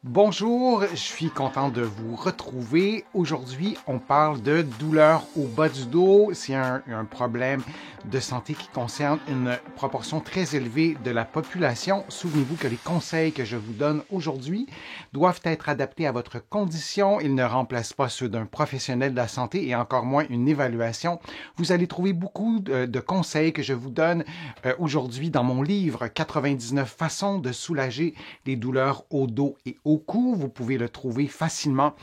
Bonjour, je suis content de vous retrouver. Aujourd'hui, on parle de douleur au bas du dos. C'est un problème de santé qui concerne une proportion très élevée de la population. Souvenez-vous que les conseils que je vous donne aujourd'hui doivent être adaptés à votre condition. Ils ne remplacent pas ceux d'un professionnel de la santé et encore moins une évaluation. Vous allez trouver beaucoup de conseils que je vous donne aujourd'hui dans mon livre 99 façons de soulager les douleurs au dos et au cou. Vous pouvez le trouver facilement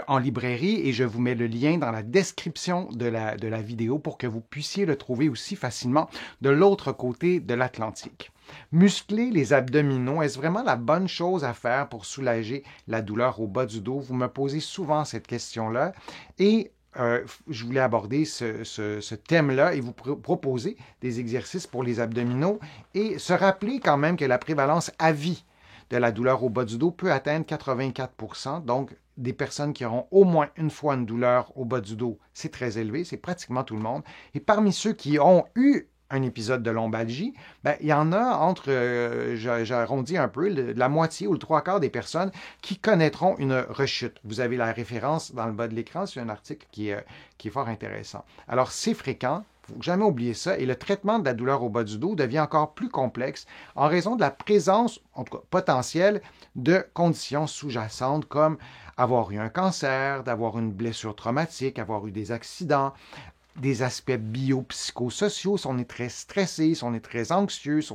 en librairie et je vous mets le lien dans la description de la vidéo pour que vous puissiez le trouver aussi facilement de l'autre côté de l'Atlantique. Muscler les abdominaux, est-ce vraiment la bonne chose à faire pour soulager la douleur au bas du dos? Vous me posez souvent cette question-là et je voulais aborder ce thème-là et vous proposer des exercices pour les abdominaux et se rappeler quand même que la prévalence à vie de la douleur au bas du dos peut atteindre 84 %. Donc, des personnes qui auront au moins une fois une douleur au bas du dos, c'est très élevé, c'est pratiquement tout le monde. Et parmi ceux qui ont eu un épisode de lombalgie, ben, il y en a entre, j'arrondis un peu, la moitié ou le trois quarts des personnes qui connaîtront une rechute. Vous avez la référence dans le bas de l'écran, c'est un article qui est fort intéressant. Alors, c'est fréquent. Il ne faut jamais oublier ça. Et le traitement de la douleur au bas du dos devient encore plus complexe en raison de la présence, en tout cas potentielle, de conditions sous-jacentes comme avoir eu un cancer, d'avoir une blessure traumatique, avoir eu des accidents, des aspects biopsychosociaux, si on est très stressé, si on est très anxieux, si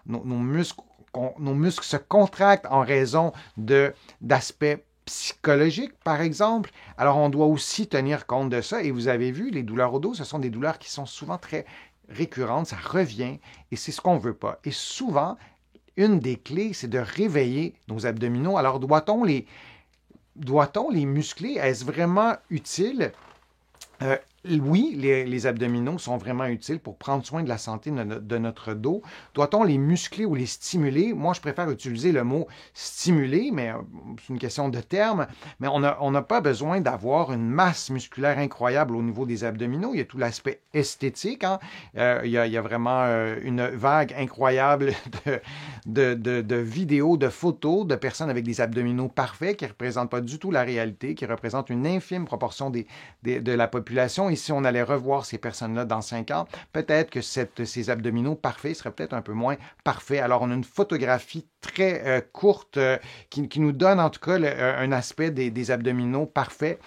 nos muscles se contractent en raison d'aspects psychologiques, par exemple. Alors, on doit aussi tenir compte de ça. Et vous avez vu, les douleurs au dos, ce sont des douleurs qui sont souvent très récurrentes, ça revient, et c'est ce qu'on ne veut pas. Et souvent, une des clés, c'est de réveiller nos abdominaux. Alors, doit-on les muscler? Est-ce vraiment utile? Oui, les abdominaux sont vraiment utiles pour prendre soin de la santé de notre dos. Doit-on les muscler ou les stimuler? Moi, je préfère utiliser le mot stimuler, mais c'est une question de terme. Mais on n'a pas besoin d'avoir une masse musculaire incroyable au niveau des abdominaux. Il y a tout l'aspect esthétique. Hein? Il y a vraiment une vague incroyable de vidéos, de photos de personnes avec des abdominaux parfaits qui ne représentent pas du tout la réalité, qui représentent une infime proportion de la population. Et si on allait revoir ces personnes-là dans 5 ans, peut-être que ces abdominaux parfaits seraient peut-être un peu moins parfaits. Alors, on a une photographie très courte qui nous donne en tout cas un aspect des abdominaux parfaits,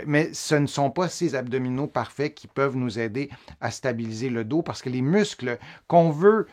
mais ce ne sont pas ces abdominaux parfaits qui peuvent nous aider à stabiliser le dos parce que les muscles qu'on veut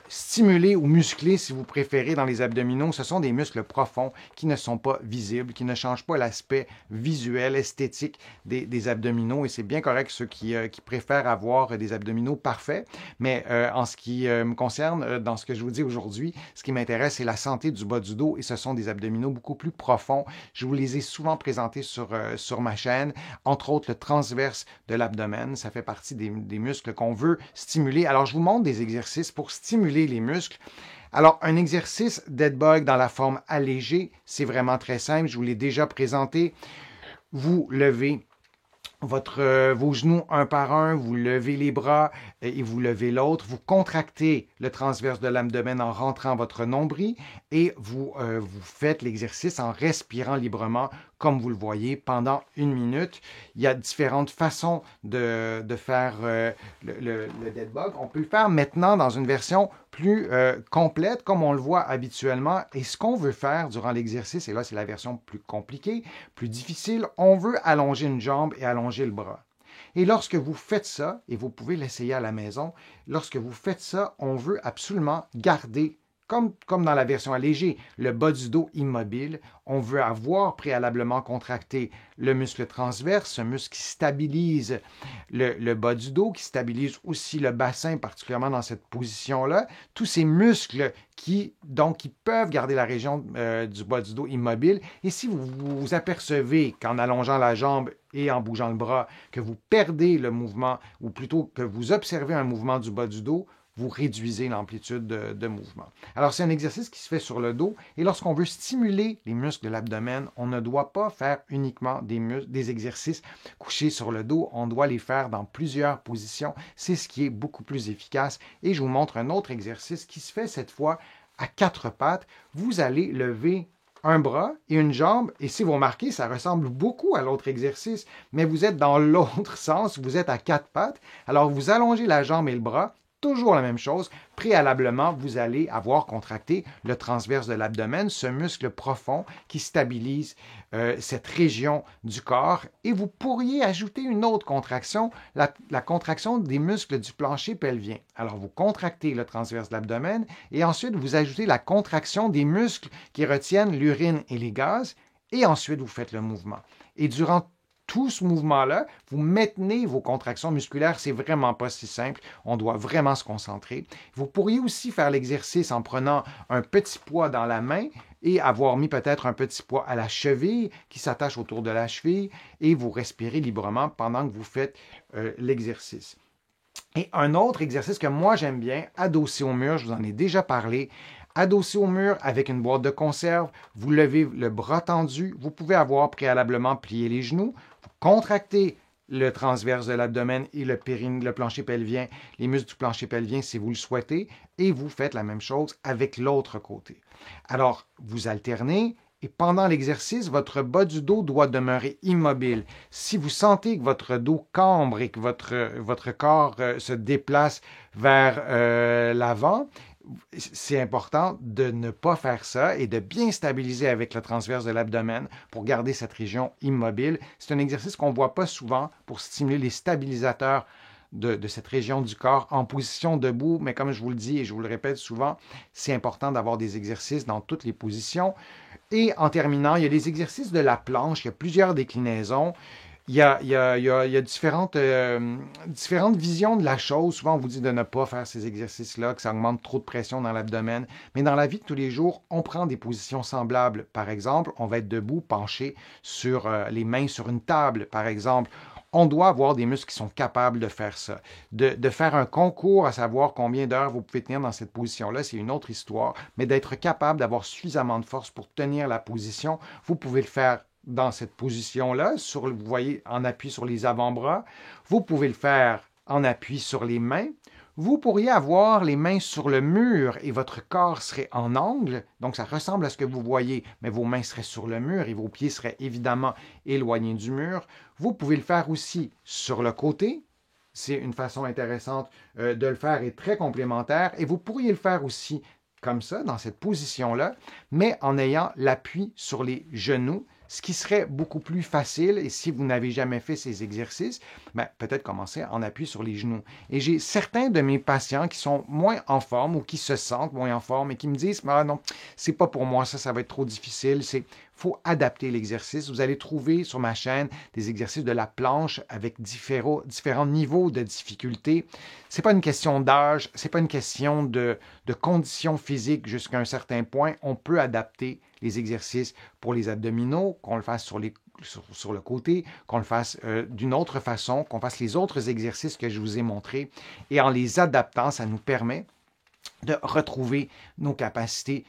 stimuler ou muscler, si vous préférez, dans les abdominaux, ce sont des muscles profonds qui ne sont pas visibles, qui ne changent pas l'aspect visuel, esthétique des abdominaux et c'est bien correct ceux qui préfèrent avoir des abdominaux parfaits, mais en ce qui me concerne, dans ce que je vous dis aujourd'hui, ce qui m'intéresse, c'est la santé du bas du dos et ce sont des abdominaux beaucoup plus profonds. Je vous les ai souvent présentés sur ma chaîne, entre autres le transverse de l'abdomen, ça fait partie des muscles qu'on veut stimuler. Alors, je vous montre des exercices pour stimuler les muscles. Alors, un exercice dead bug dans la forme allégée, c'est vraiment très simple, je vous l'ai déjà présenté. Vous levez vos genoux un par un, vous levez les bras et vous levez l'autre, vous contractez le transverse de l'abdomen en rentrant votre nombril et vous faites l'exercice en respirant librement comme vous le voyez pendant 1 minute. Il y a différentes façons de faire le dead bug. On peut le faire maintenant dans une version plus complète comme on le voit habituellement et ce qu'on veut faire durant l'exercice, et là c'est la version plus compliquée, plus difficile, on veut allonger une jambe et allonger le bras. Et lorsque vous faites ça, et vous pouvez l'essayer à la maison, lorsque vous faites ça, on veut absolument garder, comme dans la version allégée, le bas du dos immobile. On veut avoir préalablement contracté le muscle transverse, ce muscle qui stabilise le bas du dos, qui stabilise aussi le bassin, particulièrement dans cette position-là. Tous ces muscles qui peuvent garder la région du bas du dos immobile. Et si vous vous apercevez qu'en allongeant la jambe et en bougeant le bras, que vous perdez le mouvement, ou plutôt que vous observez un mouvement du bas du dos, vous réduisez l'amplitude de mouvement. Alors, c'est un exercice qui se fait sur le dos et lorsqu'on veut stimuler les muscles de l'abdomen, on ne doit pas faire uniquement des exercices couchés sur le dos, on doit les faire dans plusieurs positions. C'est ce qui est beaucoup plus efficace et je vous montre un autre exercice qui se fait cette fois à 4 pattes. Vous allez lever un bras et une jambe. Et si vous remarquez, ça ressemble beaucoup à l'autre exercice, mais vous êtes dans l'autre sens, vous êtes à quatre pattes. Alors, vous allongez la jambe et le bras. Toujours la même chose. Préalablement, vous allez avoir contracté le transverse de l'abdomen, ce muscle profond qui stabilise cette région du corps. Et vous pourriez ajouter une autre contraction, la contraction des muscles du plancher pelvien. Alors, vous contractez le transverse de l'abdomen et ensuite, vous ajoutez la contraction des muscles qui retiennent l'urine et les gaz. Et ensuite, vous faites le mouvement. Et durant tout ce mouvement-là, vous maintenez vos contractions musculaires. C'est vraiment pas si simple. On doit vraiment se concentrer. Vous pourriez aussi faire l'exercice en prenant un petit poids dans la main et avoir mis peut-être un petit poids à la cheville qui s'attache autour de la cheville et vous respirez librement pendant que vous faites l'exercice. Et un autre exercice que moi j'aime bien, adossé au mur, je vous en ai déjà parlé. Adossé au mur avec une boîte de conserve, vous levez le bras tendu, vous pouvez avoir préalablement plié les genoux, vous contractez le transverse de l'abdomen et le plancher pelvien, les muscles du plancher pelvien si vous le souhaitez, et vous faites la même chose avec l'autre côté. Alors, vous alternez. Et pendant l'exercice, votre bas du dos doit demeurer immobile. Si vous sentez que votre dos cambre et que votre corps se déplace vers l'avant, c'est important de ne pas faire ça et de bien stabiliser avec le transverse de l'abdomen pour garder cette région immobile. C'est un exercice qu'on ne voit pas souvent pour stimuler les stabilisateurs de cette région du corps en position debout, mais comme je vous le dis et je vous le répète souvent, c'est important d'avoir des exercices dans toutes les positions. Et en terminant, il y a les exercices de la planche, il y a plusieurs déclinaisons. Il y a différentes visions de la chose. Souvent, on vous dit de ne pas faire ces exercices-là, que ça augmente trop de pression dans l'abdomen. Mais dans la vie de tous les jours, on prend des positions semblables. Par exemple, on va être debout, penché sur les mains sur une table, par exemple. On doit avoir des muscles qui sont capables de faire ça. De faire un concours à savoir combien d'heures vous pouvez tenir dans cette position-là, c'est une autre histoire. Mais d'être capable d'avoir suffisamment de force pour tenir la position, vous pouvez le faire dans cette position-là, vous voyez, en appui sur les avant-bras. Vous pouvez le faire en appui sur les mains. Vous pourriez avoir les mains sur le mur et votre corps serait en angle, donc ça ressemble à ce que vous voyez, mais vos mains seraient sur le mur et vos pieds seraient évidemment éloignés du mur. Vous pouvez le faire aussi sur le côté. C'est une façon intéressante de le faire et très complémentaire. Et vous pourriez le faire aussi comme ça, dans cette position-là, mais en ayant l'appui sur les genoux, ce qui serait beaucoup plus facile. Et si vous n'avez jamais fait ces exercices, peut-être commencer en appui sur les genoux. Et j'ai certains de mes patients qui sont moins en forme ou qui se sentent moins en forme et qui me disent « Ah non, c'est pas pour moi, ça va être trop difficile. » Il faut adapter l'exercice. Vous allez trouver sur ma chaîne des exercices de la planche avec différents niveaux de difficulté. Ce n'est pas une question d'âge, ce n'est pas une question de condition physique jusqu'à un certain point. On peut adapter les exercices pour les abdominaux, qu'on le fasse sur le côté, qu'on le fasse d'une autre façon, qu'on fasse les autres exercices que je vous ai montrés. Et en les adaptant, ça nous permet de retrouver nos capacités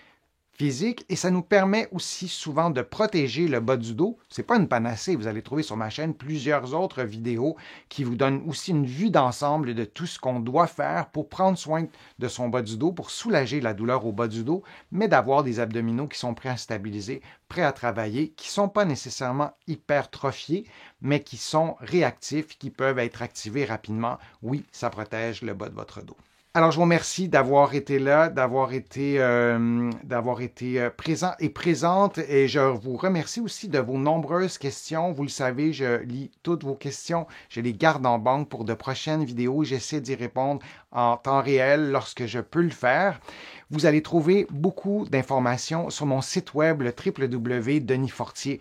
physique et ça nous permet aussi souvent de protéger le bas du dos. Ce n'est pas une panacée. Vous allez trouver sur ma chaîne plusieurs autres vidéos qui vous donnent aussi une vue d'ensemble de tout ce qu'on doit faire pour prendre soin de son bas du dos, pour soulager la douleur au bas du dos, mais d'avoir des abdominaux qui sont prêts à stabiliser, prêts à travailler, qui ne sont pas nécessairement hypertrophiés, mais qui sont réactifs, qui peuvent être activés rapidement. Oui, ça protège le bas de votre dos. Alors, je vous remercie d'avoir été là, d'avoir été présent et présente. Et je vous remercie aussi de vos nombreuses questions. Vous le savez, je lis toutes vos questions. Je les garde en banque pour de prochaines vidéos. J'essaie d'y répondre en temps réel lorsque je peux le faire. Vous allez trouver beaucoup d'informations sur mon site web, le www.denisfortier.ca.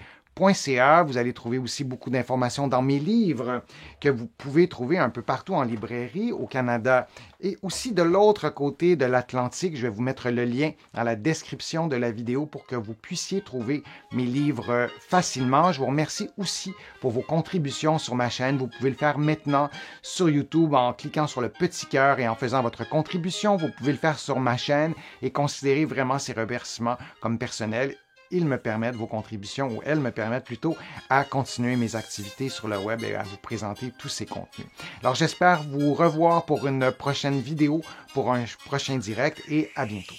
Vous allez trouver aussi beaucoup d'informations dans mes livres que vous pouvez trouver un peu partout en librairie au Canada et aussi de l'autre côté de l'Atlantique. Je vais vous mettre le lien dans la description de la vidéo pour que vous puissiez trouver mes livres facilement. Je vous remercie aussi pour vos contributions sur ma chaîne. Vous pouvez le faire maintenant sur YouTube en cliquant sur le petit cœur et en faisant votre contribution. Vous pouvez le faire sur ma chaîne et considérer vraiment ces remerciements comme personnels. Ils me permettent, vos contributions, ou elles me permettent plutôt à continuer mes activités sur le web et à vous présenter tous ces contenus. Alors, j'espère vous revoir pour une prochaine vidéo, pour un prochain direct et à bientôt.